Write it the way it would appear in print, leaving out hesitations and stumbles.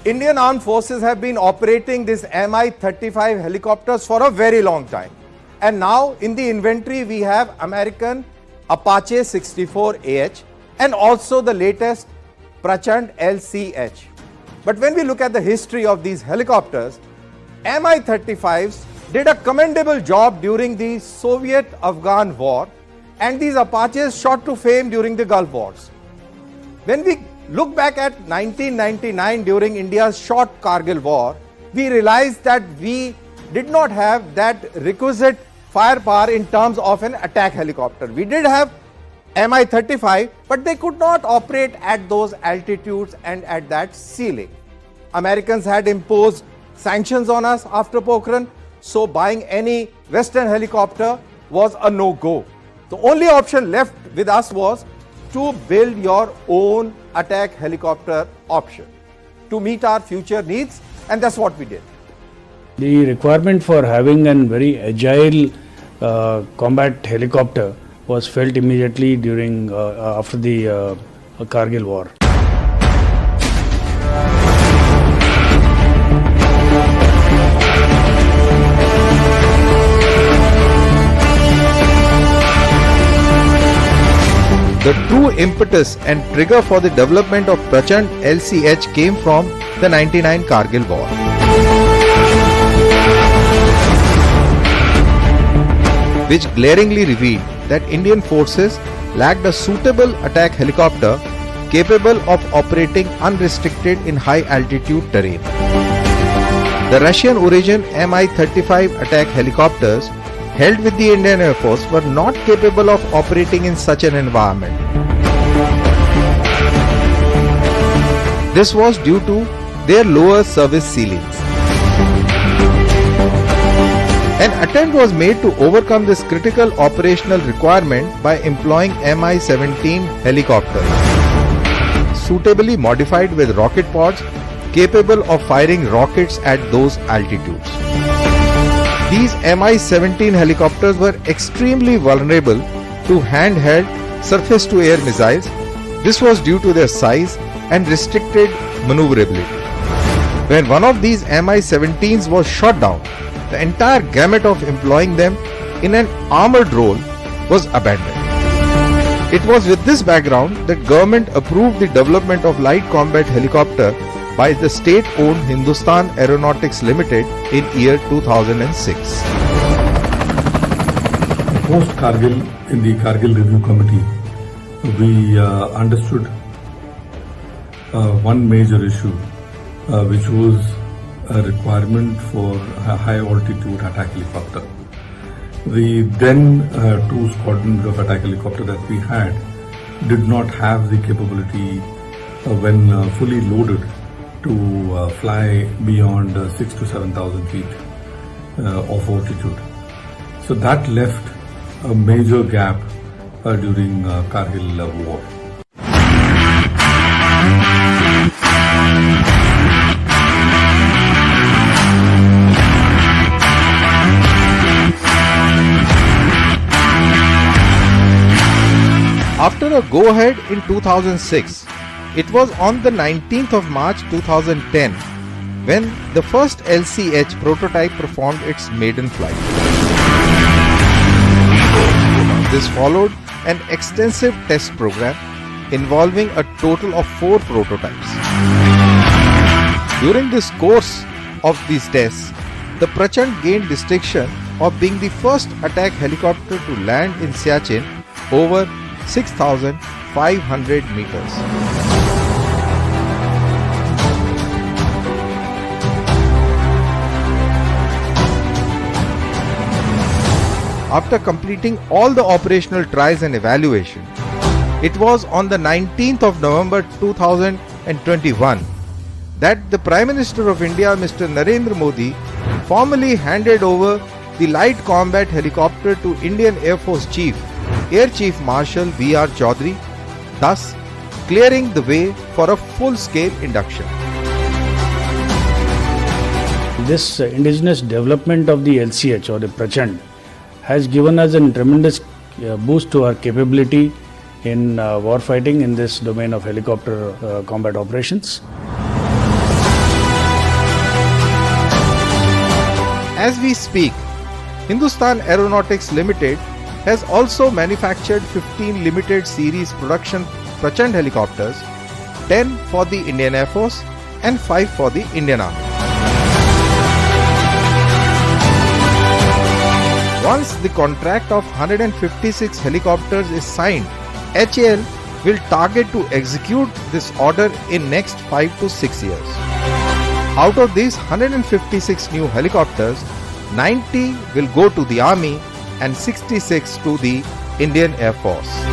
Indian Armed Forces have been operating these Mi-35 helicopters for a very long time. And now in the inventory we have American Apache AH-64s and also the latest Prachand LCH. But when we look at the history of these helicopters, Mi-35s did a commendable job during the Soviet-Afghan War, and these Apaches shot to fame during the Gulf Wars. When we look back at 1999 during India's short Kargil War, we realized that we did not have that requisite firepower in terms of an attack helicopter. We did have Mi-35, but they could not operate at those altitudes and at that ceiling. Americans had imposed sanctions on us after Pokhran, so buying any Western helicopter was a no-go. The only option left with us was to build your own attack helicopter option to meet our future needs, and that's what we did. The requirement for having a very agile combat helicopter was felt immediately during after the Kargil War. The true impetus and trigger for the development of Prachand LCH came from the 99 Kargil War. Which glaringly revealed that Indian forces lacked a suitable attack helicopter capable of operating unrestricted in high altitude terrain. The Russian origin Mi-35 attack helicopters held with the Indian Air Force were not capable of operating in such an environment. This was due to their lower service ceilings. An attempt was made to overcome this critical operational requirement by employing Mi-17 helicopters, suitably modified with rocket pods capable of firing rockets at those altitudes. These Mi-17 helicopters were extremely vulnerable to handheld surface-to-air missiles. This was due to their size and restricted maneuverability. When one of these Mi-17s was shot down, the entire gamut of employing them in an armored role was abandoned. It was with this background that government approved the development of light combat helicopter by the state-owned Hindustan Aeronautics Limited in year 2006. Post-Kargil, in the Kargil Review Committee, we understood one major issue, which was a requirement for a high-altitude attack helicopter. The then two squadrons of attack helicopter that we had did not have the capability when fully loaded to fly beyond 6,000 to 7,000 feet of altitude. So that left a major gap during Kargil War. After a go-ahead in 2006, it was on the 19th of March 2010 when the first LCH prototype performed its maiden flight. This followed an extensive test program involving a total of 4 prototypes. During this course of these tests, the Prachand gained distinction of being the first attack helicopter to land in Siachen over 6,500 meters. After completing all the operational trials and evaluation, it was on the 19th of November 2021 that the Prime Minister of India, Mr. Narendra Modi, formally handed over the light combat helicopter to Indian Air Force Chief, Air Chief Marshal V.R. Chaudhary, thus clearing the way for a full-scale induction. This indigenous development of the LCH or the Prachand has given us a tremendous boost to our capability in war fighting in this domain of helicopter combat operations. As we speak, Hindustan Aeronautics Limited has also manufactured 15 limited series production Prachand helicopters, 10 for the Indian Air Force and 5 for the Indian Army. Once the contract of 156 helicopters is signed, HAL will target to execute this order in next 5 to 6 years. Out of these 156 new helicopters, 90 will go to the Army and 66 to the Indian Air Force.